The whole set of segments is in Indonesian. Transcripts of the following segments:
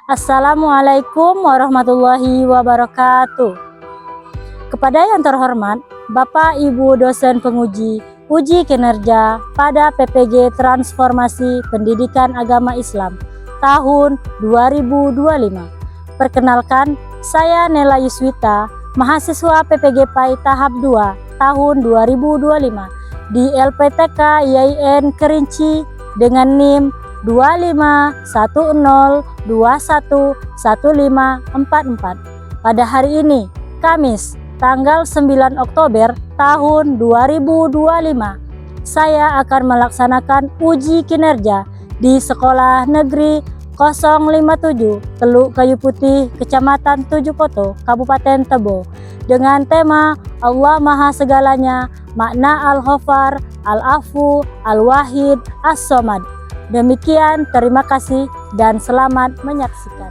Assalamualaikum warahmatullahi wabarakatuh. Kepada yang terhormat Bapak Ibu dosen penguji uji kinerja pada PPG Transformasi Pendidikan Agama Islam tahun 2025. Perkenalkan, saya Nela Yuswita, mahasiswa PPG PAI tahap 2 tahun 2025 di LPTK IAIN Kerinci dengan NIM 2510211544. Pada hari ini, Kamis, tanggal 9 Oktober tahun 2025, saya akan melaksanakan uji kinerja di Sekolah Negeri 057 Teluk Kayu Putih, Kecamatan Tujukoto, Kabupaten Tebo, dengan tema Allah Maha Segalanya, makna Al-Ghafar, Al-Afu, Al-Wahid, As-Somad. Demikian, terima kasih dan selamat menyaksikan.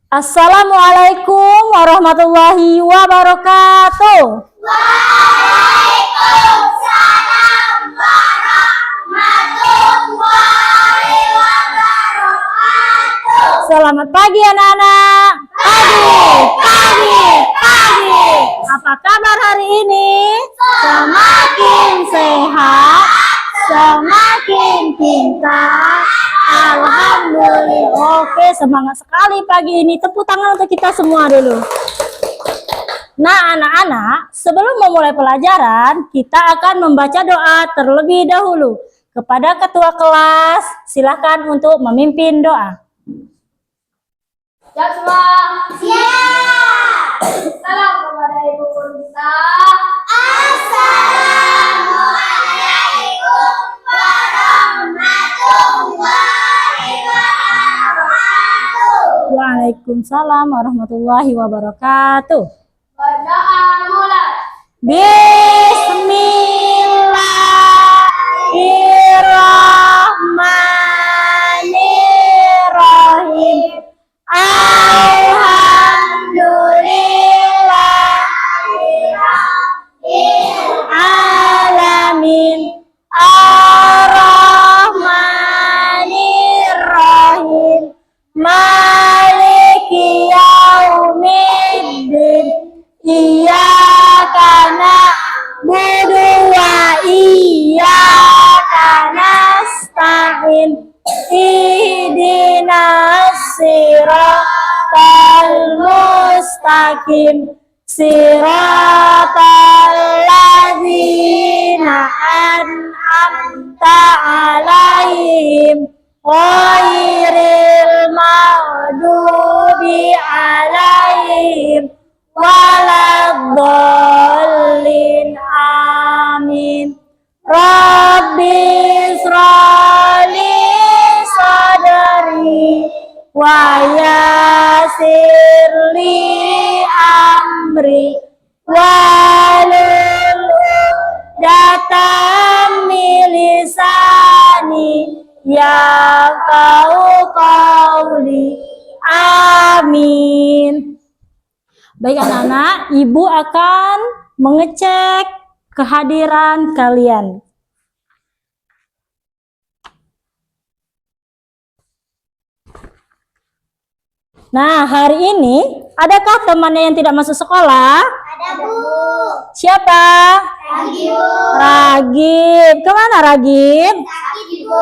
Assalamualaikum warahmatullahi wabarakatuh. Waalaikumsalam warahmatullahi wabarakatuh. Selamat pagi anak-anak. Pagi. Apa kabar hari ini? Semakin sehat, semakin pintar. Alhamdulillah. Oke, semangat sekali pagi ini. Tepuk tangan untuk kita semua dulu. Nah, anak-anak, sebelum memulai pelajaran, kita akan membaca doa terlebih dahulu. Kepada ketua kelas, silakan untuk memimpin doa. Siap semua? Siap. Salam kepada ibu guru kita. Assalamualaikum warahmatullahi wabarakatuh. Waalaikumsalam warahmatullahi wabarakatuh. Berdoa mulai. Bismillahirrahmanirrahim. Alhamdulillahirrahmanirrahim. Ar-Rahmanirrahim. Maliki yaumiddin. Iyyaka na'budu wa iyyaka nasta'in. Ihdinas siratal mustaqim. Siratal ladzina an'amta 'alaihim ghairil maghdubi 'alaihim waladdallin. Amin. Rabbi israli sadri wa yassirli amri wahlul 'uqdatam min lisani yafqahu qawli. Amin. Baik anak-anak, ibu akan mengecek kehadiran kalian. Nah, hari ini adakah temannya yang tidak masuk sekolah? Ada Bu. Siapa? Lagi Bu. Ragib. Kemana Ragib? Sakit Bu.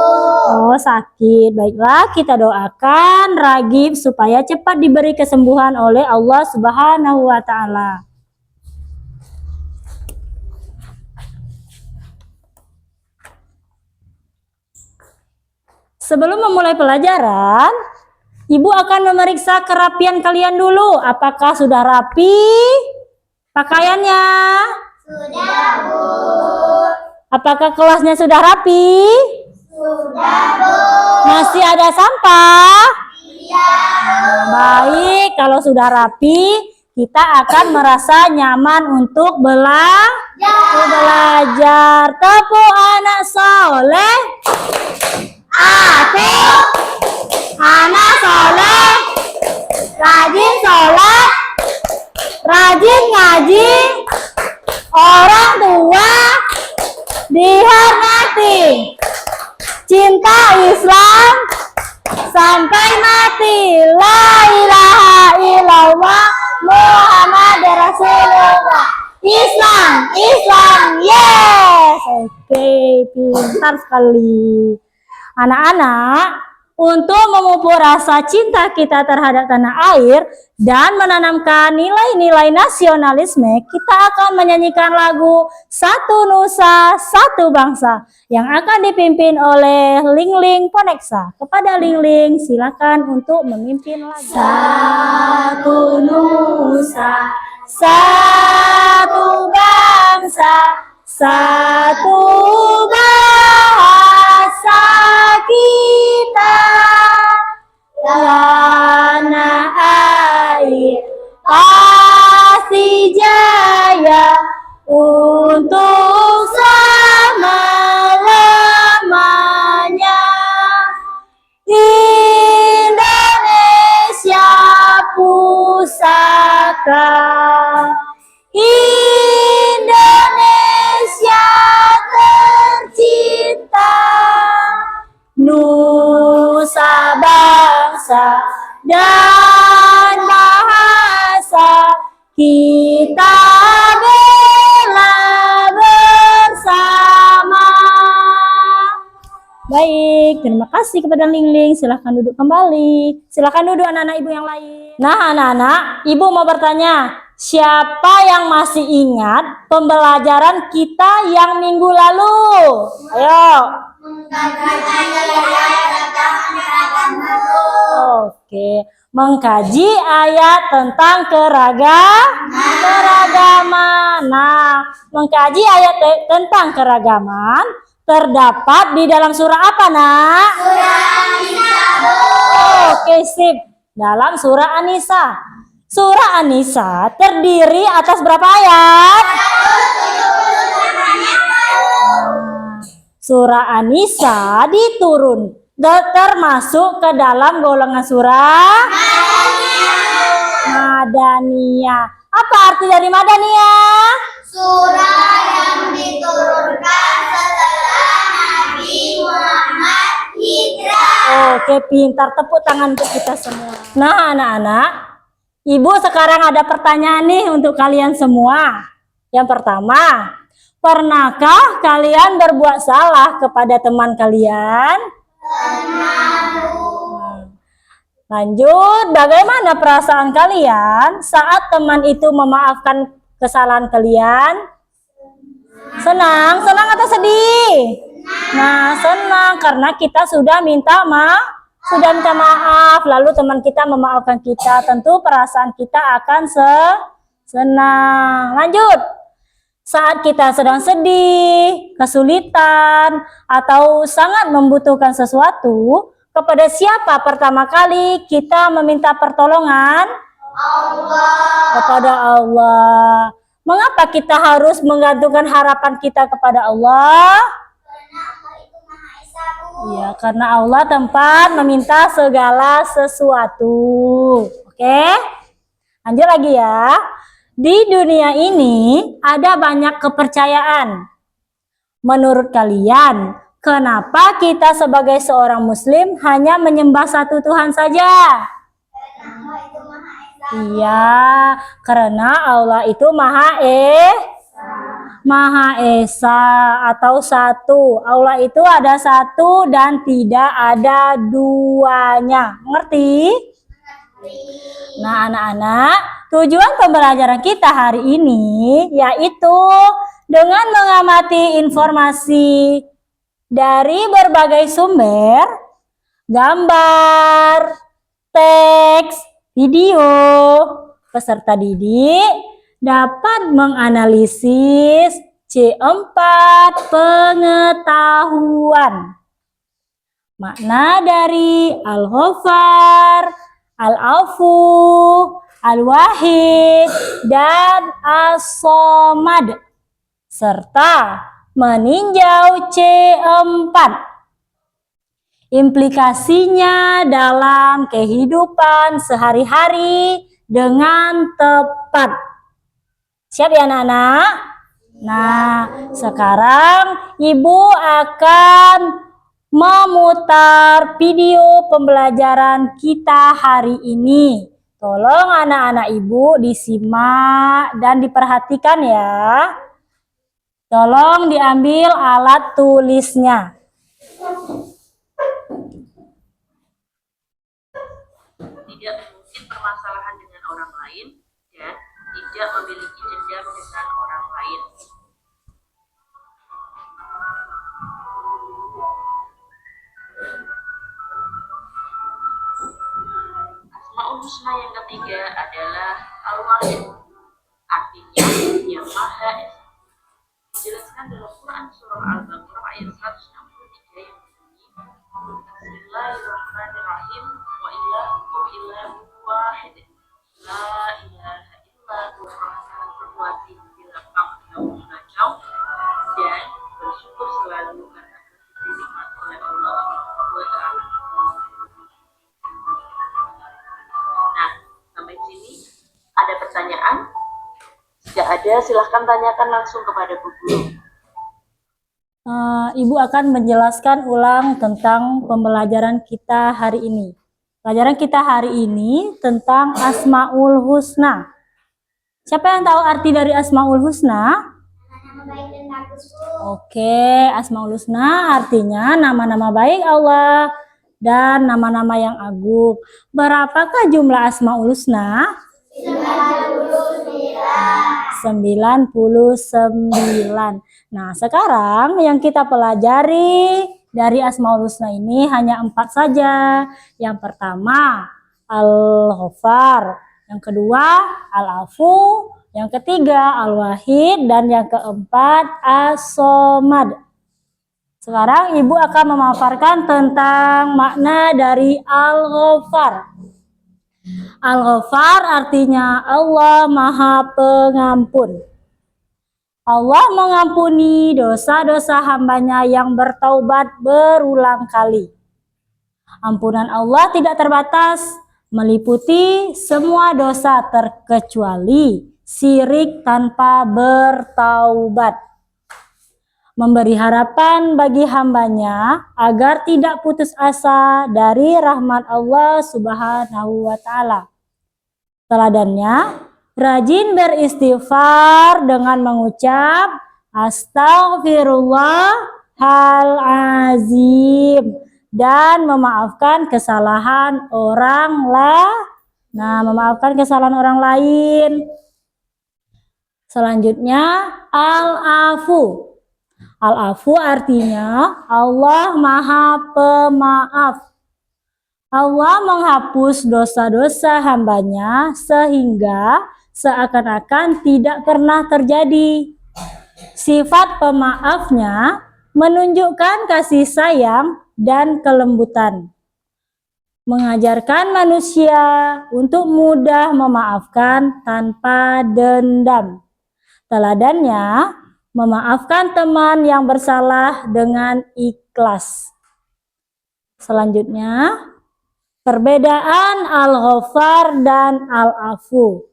Oh, sakit. Baiklah, kita doakan Ragib supaya cepat diberi kesembuhan oleh Allah Subhanahu wa Ta'ala. Sebelum memulai pelajaran, Ibu akan memeriksa kerapian kalian dulu. Apakah sudah rapi pakaiannya? Sudah Bu. Apakah kelasnya sudah rapi? Sudah Bu. Masih ada sampah? Iya. Baik, kalau sudah rapi, kita akan merasa nyaman untuk belajar. Tepuk anak soleh. Aku anak soleh, rajin sholat, rajin ngaji, orang tua dihormati, cinta Islam, sampai mati. La ilaha illallah Muhammad Rasulullah. Islam, Islam, yes. Oke, pintar sekali. Anak-anak, untuk memupuk rasa cinta kita terhadap tanah air dan menanamkan nilai-nilai nasionalisme, kita akan menyanyikan lagu Satu Nusa, Satu Bangsa yang akan dipimpin oleh Ling Ling Poneksa. Kepada Ling Ling, silakan untuk memimpin lagu. Satu Nusa, satu bangsa, satu bahasa kita, tanah air pasti jaya untuk selama-lamanya. Indonesia pusaka, Indonesia tercinta, nusa bangsa dan bahasa kita bela bersama. Baik, terima kasih kepada Ling Ling. Silahkan duduk kembali. Silahkan duduk anak-anak ibu yang lain. Nah anak-anak, ibu mau bertanya, siapa yang masih ingat pembelajaran kita yang minggu lalu? Ayo. Oke, mengkaji ayat tentang keragaman. Nah, mengkaji ayat tentang keragaman terdapat di dalam surah apa, Nak? Surah An-Nisa. Oke, sip. Dalam surah An-Nisa. Surah An-Nisa terdiri atas berapa ayat? Surah An-Nisa termasuk ke dalam golongan surah Madaniyah. Apa arti dari Madaniyah? Surah yang diturunkan setelah Nabi Muhammad hijrah. Oke, pintar. Tepuk tangan untuk kita semua. Nah, anak-anak, ibu sekarang ada pertanyaan nih untuk kalian semua. Yang pertama, pernahkah kalian berbuat salah kepada teman kalian? Lanjut, bagaimana perasaan kalian saat teman itu memaafkan kesalahan kalian? Senang atau sedih? Nah, senang karena kita sudah minta maaf, lalu teman kita memaafkan kita, tentu perasaan kita akan senang. Lanjut. Saat kita sedang sedih, kesulitan, atau sangat membutuhkan sesuatu, kepada siapa pertama kali kita meminta pertolongan? Allah. Kepada Allah. Mengapa kita harus menggantungkan harapan kita kepada Allah? Karena Allah itu Maha Esa, Bu. Ya, karena Allah tempat meminta segala sesuatu. Oke? Lanjut lagi ya. Di dunia ini ada banyak kepercayaan. Menurut kalian, kenapa kita sebagai seorang muslim hanya menyembah satu Tuhan saja? Karena Allah itu Maha Esa. Iya, karena Allah itu Maha Esa atau satu. Allah itu ada satu dan tidak ada duanya. Ngerti? Nah, anak-anak, tujuan pembelajaran kita hari ini yaitu dengan mengamati informasi dari berbagai sumber, gambar, teks, video, peserta didik dapat menganalisis C4 pengetahuan. Makna dari Al-Ghafar, Al-Afu, Al-Wahid, dan As-Somad, serta meninjau C4. Implikasinya dalam kehidupan sehari-hari dengan tepat. Siap ya anak-anak? Nah, sekarang Ibu akan memutar video pembelajaran kita hari ini. Tolong anak-anak ibu disimak dan diperhatikan ya. Tolong diambil alat tulisnya. Tidak mungkin permasalahan dengan orang lain dan tidak memiliki dendam dengan orang lain. Asmaul Husna yang ketiga adalah Al-Wahid, artinya yang Maha Esa. Dijelaskan dalam Quran surah Al-Baqarah ayat 163 yang berbunyi, Bismillahirrahmanirrahim, wa ilahukum ilahu wahid, la ilaha illa huwa bila kamu mengacau, dan bersyukur selalu karena kasih nikmat oleh Allah Subhanahu wa Ta'ala. Nah, sampai sini ada pertanyaan? Jika ada, silahkan tanyakan langsung kepada Bu Guru. Ibu akan menjelaskan ulang tentang pembelajaran kita hari ini. Pelajaran kita hari ini tentang Asmaul Husna. Siapa yang tahu arti dari Asmaul Husna? Nama baik dan bagus, Bu. Oke, Asmaul Husna artinya nama-nama baik Allah dan nama-nama yang agung. Berapakah jumlah Asmaul Husna? 99. Nah, sekarang yang kita pelajari dari Asmaul Husna ini hanya 4 saja. Yang pertama, Al-Ghaffar. Yang kedua, Al-Afu. Yang ketiga, Al-Wahid. Dan yang keempat, As-Somad. Sekarang Ibu akan memaparkan tentang makna dari Al-Ghaffar. Al-Ghaffar artinya Allah Maha Pengampun. Allah mengampuni dosa-dosa hambanya yang bertaubat berulang kali. Ampunan Allah tidak terbatas, meliputi semua dosa terkecuali syirik tanpa bertaubat. Memberi harapan bagi hambanya agar tidak putus asa dari rahmat Allah Subhanahu wa Ta'ala. Teladannya, rajin beristighfar dengan mengucap Astaghfirullahalazim dan memaafkan kesalahan memaafkan kesalahan orang lain. Selanjutnya, Al-Afu. Al-Afu artinya Allah Maha Pemaaf. Allah menghapus dosa-dosa hambanya sehingga seakan-akan tidak pernah terjadi. Sifat pemaafnya menunjukkan kasih sayang dan kelembutan. Mengajarkan manusia untuk mudah memaafkan tanpa dendam. Teladannya, memaafkan teman yang bersalah dengan ikhlas. Selanjutnya, perbedaan Al-Ghaffar dan Al-Afu.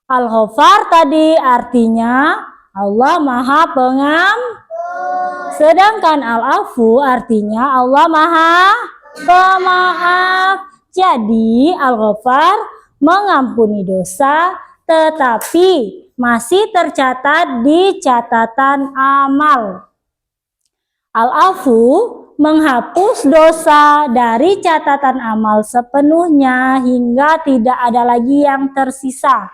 Al-Ghaffar tadi artinya Allah Maha Pengampun. Sedangkan Al-Afu artinya Allah Maha Pemaaf. Jadi Al-Ghaffar mengampuni dosa tetapi masih tercatat di catatan amal. Al-Afu menghapus dosa dari catatan amal sepenuhnya hingga tidak ada lagi yang tersisa.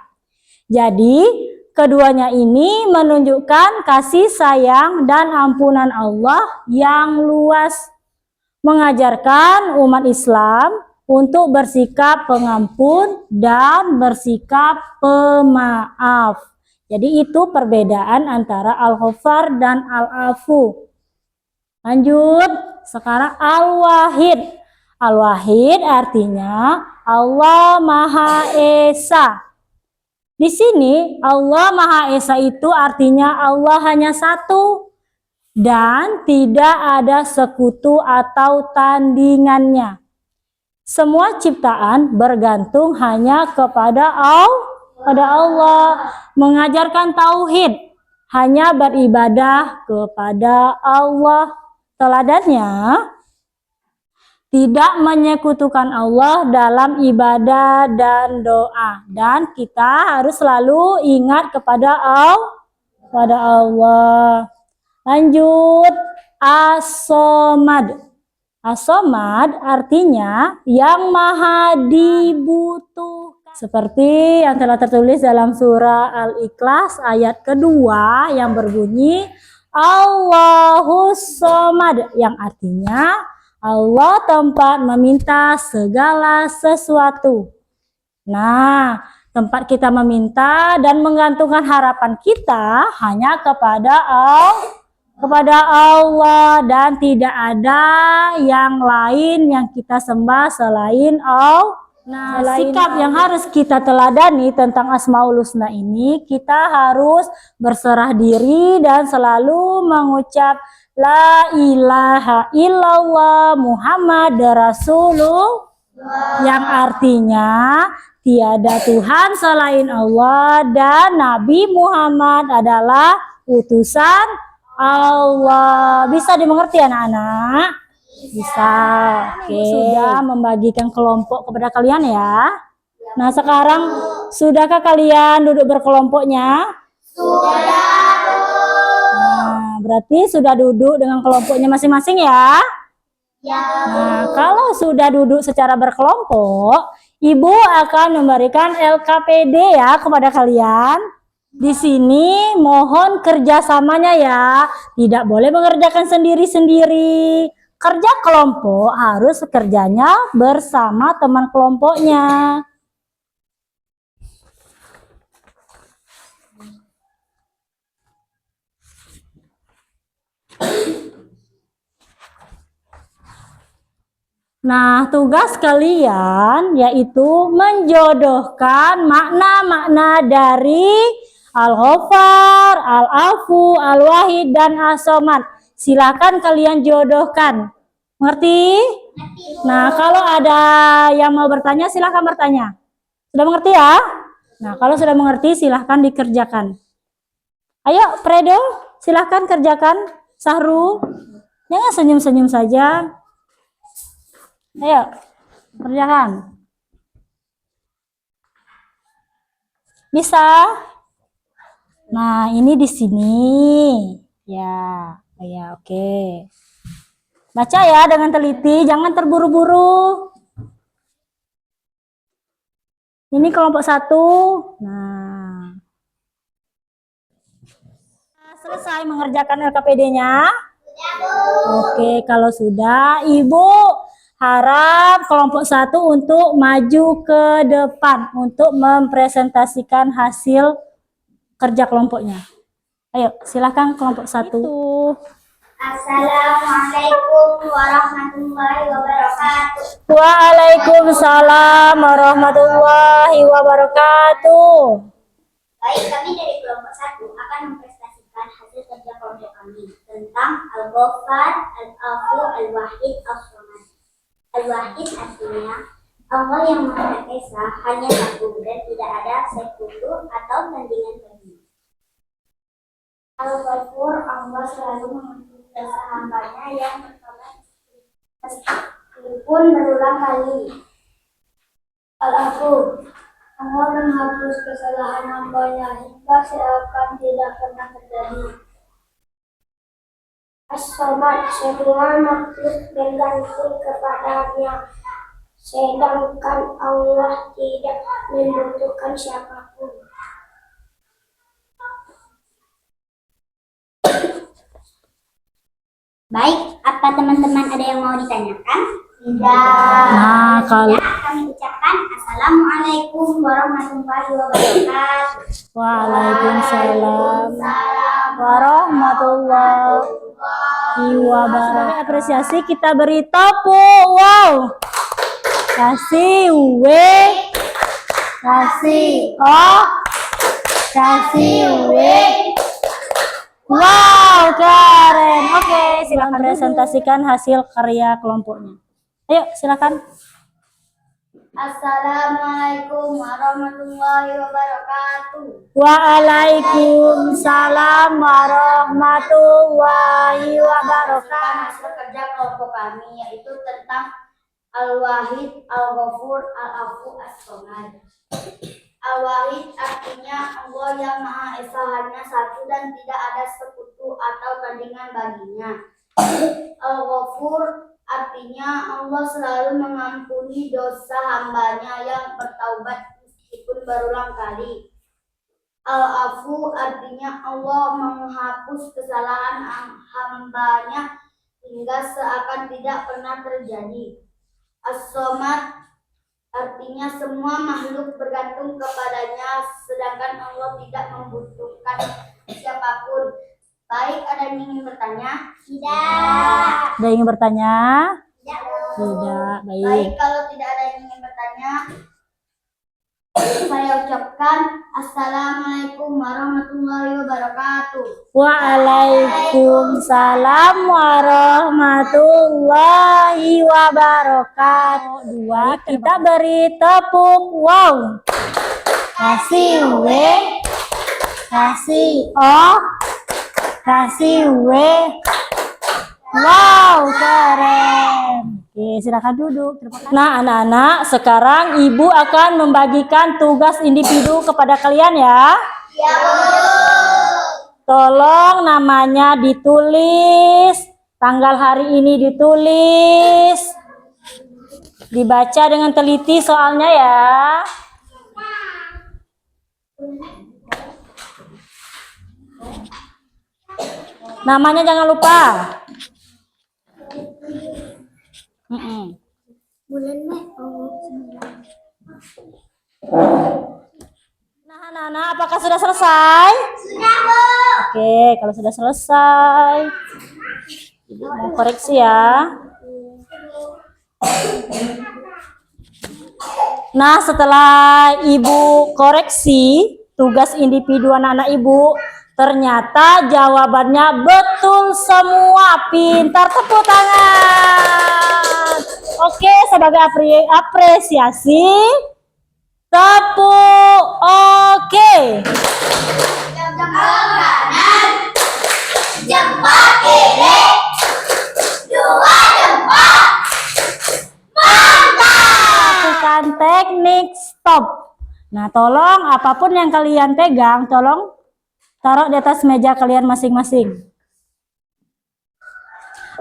Jadi, keduanya ini menunjukkan kasih sayang dan ampunan Allah yang luas, mengajarkan umat Islam untuk bersikap pengampun dan bersikap pemaaf. Jadi itu perbedaan antara Al-Ghaffar dan Al-Afu. Lanjut, sekarang Al-Wahid. Al-Wahid artinya Allah Maha Esa. Di sini Allah Maha Esa itu artinya Allah hanya satu dan tidak ada sekutu atau tandingannya. Semua ciptaan bergantung hanya kepada Allah, mengajarkan tauhid, hanya beribadah kepada Allah. Teladannya, tidak menyekutukan Allah dalam ibadah dan doa, dan kita harus selalu ingat kepada Allah. Lanjut, As-Somad. As-Somad artinya yang maha dibutuhkan, seperti yang telah tertulis dalam surah Al-Ikhlas ayat kedua yang berbunyi Allahus Somad, yang artinya Allah tempat meminta segala sesuatu. Nah, tempat kita meminta dan menggantungkan harapan kita hanya kepada Allah, dan tidak ada yang lain yang kita sembah selain Allah. Nah, sikap yang harus kita teladani tentang Asmaul Husna ini, kita harus berserah diri dan selalu mengucap La ilaha illallah Muhammad Rasulullah, yang artinya tiada Tuhan selain Allah dan Nabi Muhammad adalah utusan Allah. Bisa dimengerti anak-anak? Bisa. Oke. Sudah membagikan kelompok kepada kalian ya. Nah, sekarang sudahkah kalian duduk berkelompoknya? Sudah. Nah, berarti sudah duduk dengan kelompoknya masing-masing ya? Ya. Nah, kalau sudah duduk secara berkelompok, Ibu akan memberikan LKPD ya kepada kalian. Di sini mohon kerjasamanya ya. Tidak boleh mengerjakan sendiri-sendiri. Kerja kelompok harus kerjanya bersama teman kelompoknya. Nah, tugas kalian yaitu menjodohkan makna-makna dari Al-Ghaffar, Al-Afu, Al-Wahid, dan As-Somad. Silakan kalian jodohkan. Mengerti? Nah, kalau ada yang mau bertanya, silakan bertanya. Sudah mengerti ya? Nah, kalau sudah mengerti, silakan dikerjakan. Ayo, Fredo, silakan kerjakan. Sahru, jangan senyum-senyum saja. Ayo, kerjakan. Bisa? Nah, ini di sini. Ya, ya, oke. Baca ya dengan teliti, jangan terburu-buru. Ini kelompok 1. Nah, selesai mengerjakan LKPD-nya? Oke, kalau sudah, Ibu harap kelompok 1 untuk maju ke depan untuk mempresentasikan hasil kerja kelompoknya. Ayo, silakan kelompok 1. Assalamualaikum warahmatullahi wabarakatuh. Waalaikumsalam warahmatullahi wabarakatuh. Baik, kami dari kelompok 1 akan mempresentasikan hasil kerja kelompok kami tentang Al-Ghaffar, Al-Afu, Al-Wahid, As-Somad. Al-Wahid artinya Allah yang Maha Esa, hanya satu dan tidak ada sekutu atau tandingan baginya. Al-Ghafur, Allah selalu mengampuni dosa hambanya yang bertobat meskipun berulang kali. Al-Afu, Allah menghapus kesalahan hambanya hingga seakan tidak pernah terjadi. As-Somad, semua makhluk bergantung kepadanya, sedangkan Allah tidak membutuhkan siapapun. Baik, apa teman-teman ada yang mau ditanyakan? Tidak. Nah, kalau kami ucapkan Assalamualaikum warahmatullahi wabarakatuh. Waalaikumsalam warahmatullahi wabarakatuh. Apresiasi kita beri tepuk. Wow. Kasih W, kasih O, kasih W. Wow, keren. Oke, silakan presentasikan hasil karya kelompoknya. Ayo, silakan. Assalamualaikum warahmatullahi wabarakatuh. Waalaikumsalam warahmatullahi wabarakatuh. Hasil kerja kelompok kami yaitu tentang Al-Wahid, Al-Ghafur, Al-Afu, As-Somad. Al-Wahid artinya Allah yang Maha Esa, hanya satu dan tidak ada sekutu atau tandingan baginya. Al-Ghafur artinya Allah selalu mengampuni dosa hambanya yang bertaubat meskipun berulang kali. Al-Afu artinya Allah menghapus kesalahan hambanya hingga seakan tidak pernah terjadi. As-Somad artinya semua makhluk bergantung kepadanya, sedangkan Allah tidak membutuhkan siapapun. Baik, ada yang ingin bertanya? Tidak. Ada yang ingin bertanya? Tidak. Tidak. Baik. Baik, kalau tidak ada yang ingin bertanya, saya ucapkan Assalamualaikum warahmatullahi wabarakatuh. Waalaikumsalam warahmatullahi wabarakatuh. Dua, kita beri tepuk wow. Kasih W, kasih O, kasih W. Wow, keren. Oke, silakan duduk. Nah, anak-anak, sekarang Ibu akan membagikan tugas individu kepada kalian ya. Ya, Bu. Tolong namanya ditulis, tanggal hari ini ditulis, dibaca dengan teliti soalnya ya. Namanya jangan lupa. Bulan Mei. Nah, anak-anak, apakah sudah selesai? Sudah, Bu. Oke, kalau sudah selesai, Ibu mau koreksi ya. Nah, setelah Ibu koreksi tugas individu anak-anak Ibu, ternyata jawabannya betul semua. Pintar, tepuk tangan. Oke, sebagai apresiasi, tepuk. Oke. Jempol kanan, jempol kiri, dua jempol. Lakukan teknik stop. Nah, tolong apapun yang kalian pegang, tolong taruh di atas meja kalian masing-masing.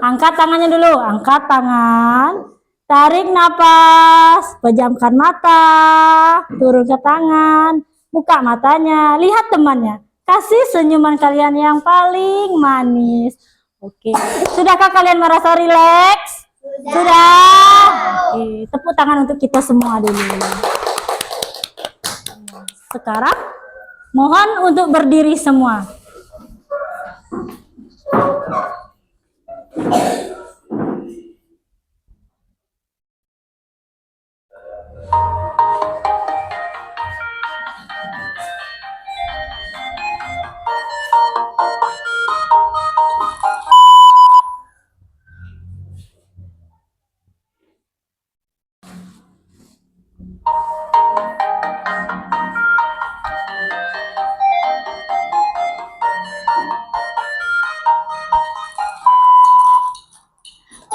Angkat tangannya dulu, angkat tangan. Tarik napas, pejamkan mata, turunkan tangan, buka matanya, lihat temannya. Kasih senyuman kalian yang paling manis. Oke, sudahkah kalian merasa rileks? Sudah. Oke, tepuk tangan untuk kita semua dulu. Sekarang mohon untuk berdiri semua.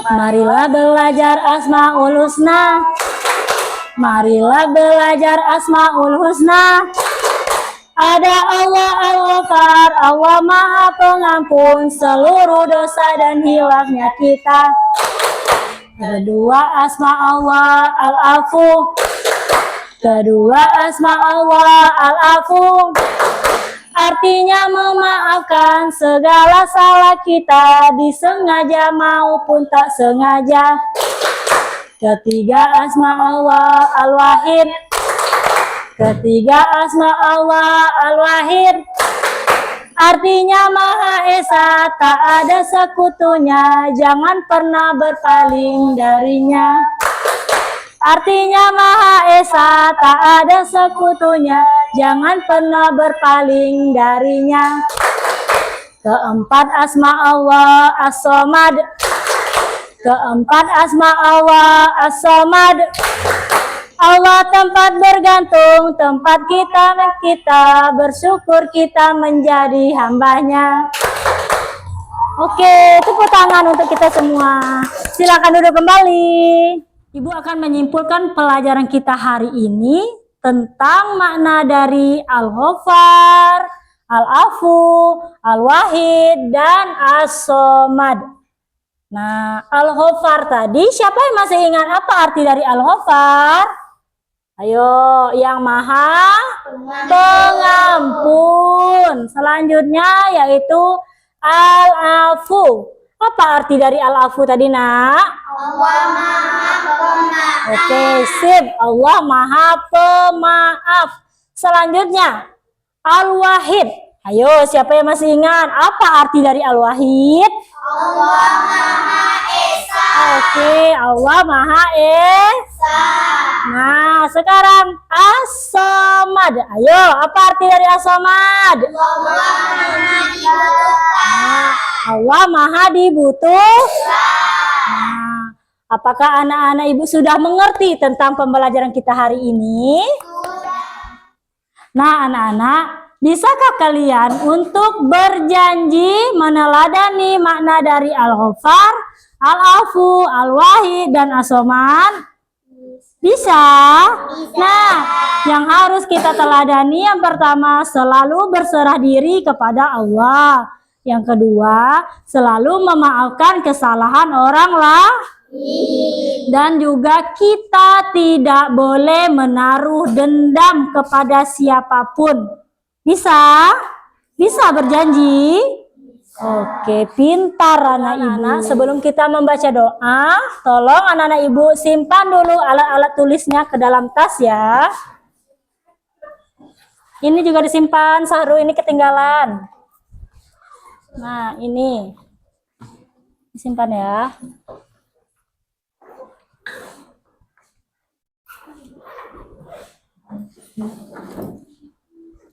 Marilah belajar Asmaul Husna. Marilah belajar Asmaul Husna. Ada Allah Al-Ghafar, Allah Maha Pengampun seluruh dosa dan hilafnya kita. Kedua asma Allah Al-Afu. Kedua asma Allah Al-Afu. Artinya memaafkan segala salah kita, disengaja maupun tak sengaja. Ketiga asma Allah Al-Wahid. Ketiga asma Allah Al-Wahid. Artinya Maha Esa, tak ada sekutunya, jangan pernah berpaling darinya. Artinya Maha Esa, tak ada sekutunya, jangan pernah berpaling darinya. Keempat asma Allah As-Somad. Keempat asma Allah As-Somad. Allah tempat bergantung, tempat kita bersyukur kita menjadi hambanya. Oke, tepuk tangan untuk kita semua. Silakan duduk kembali. Ibu akan menyimpulkan pelajaran kita hari ini tentang makna dari Al-Ghaffar, Al-Afu, Al-Wahid, dan As-Somad. Nah, Al-Ghaffar tadi, siapa yang masih ingat apa arti dari Al-Ghaffar? Ayo, yang maha pengampun. Selanjutnya yaitu Al-Afu. Apa arti dari Al-Afu tadi, Nak? Allah Maha Pemaaf. Oke, sip. Allah Maha Pemaaf. Selanjutnya, Al-Wahid. Ayo, siapa yang masih ingat? Apa arti dari Al-Wahid? Allah Maha Esa. Oke, Allah Maha Esa. Nah, sekarang As-Somad. Ayo, apa arti dari As-Somad? Allah Maha Dibutuhkan. Nah, Allah Maha Dibutuhkan. Nah, apakah anak-anak ibu sudah mengerti tentang pembelajaran kita hari ini? Nah, anak-anak, bisakah kalian untuk berjanji meneladani makna dari Al-Ghaffar, Al-Afu, Al-Wahid, dan As-Somad? Bisa? Nah, yang harus kita teladani yang pertama, selalu berserah diri kepada Allah. Yang kedua, selalu memaafkan kesalahan orang lain. Dan juga kita tidak boleh menaruh dendam kepada siapapun. Bisa? Bisa berjanji? Oke, pintar anak ibu. Sebelum kita membaca doa, tolong anak-anak ibu simpan dulu alat-alat tulisnya ke dalam tas ya. Ini juga disimpan, Sahru ini ketinggalan. Nah, ini disimpan ya.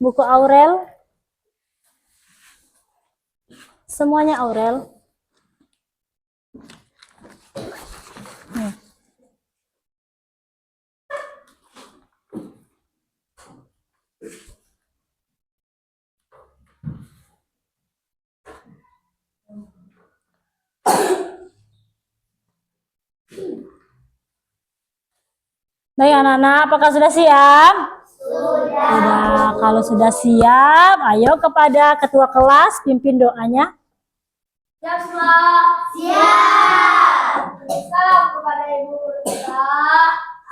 Buku Aurel. Semuanya Aurel. Nih. Baik anak-anak, apakah sudah siap? Sudah. Kalau sudah siap, ayo kepada ketua kelas pimpin doanya. Siap semua. Siap. Salam kepada ibu guru kita.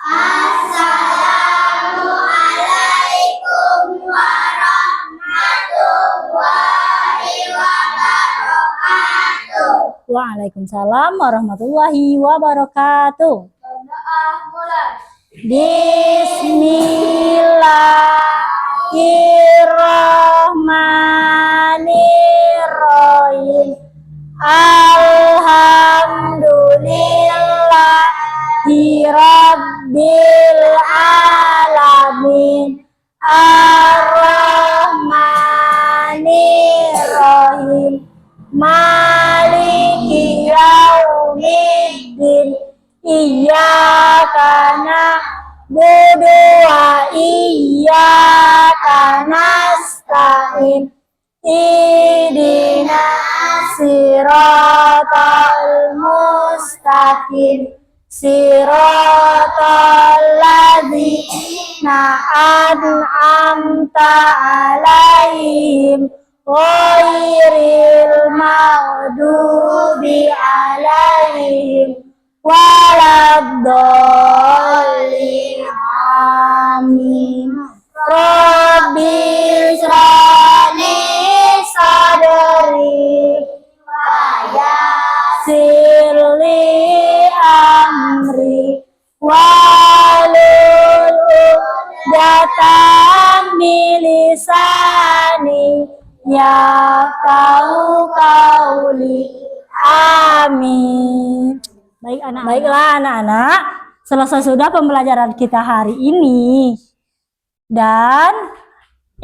Assalamualaikum warahmatullahi wabarakatuh. Waalaikumsalam warahmatullahi wabarakatuh. Berdoa mulai. Bismillahirrahmanirrahim. Alhamdulillahi rabbil alamin. Ar-Rahmanirrahim. Maliki yaumiddin. Iyyaka na'budu wa iyyaka nasta'in. Ihdinas siratal mustaqim. Siratal ladzina an'amta 'alaihim ghairil maghdubi 'alaihim waladdallin. Amin. Rabbi shrah li sadri wa yassir li amri wahlul 'uqdatam min lisani yafqahu qawli. Amin. Baiklah anak-anak, selesai sudah pembelajaran kita hari ini. Dan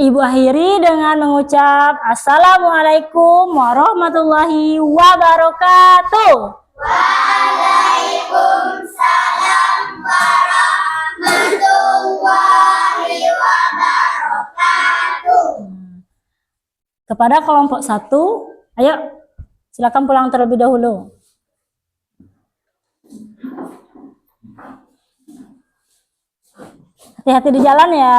Ibu akhiri dengan mengucap Assalamualaikum warahmatullahi wabarakatuh. Waalaikumsalam warahmatullahi wabarakatuh. Kepada kelompok 1, ayo silakan pulang terlebih dahulu. Hati-hati di jalan ya.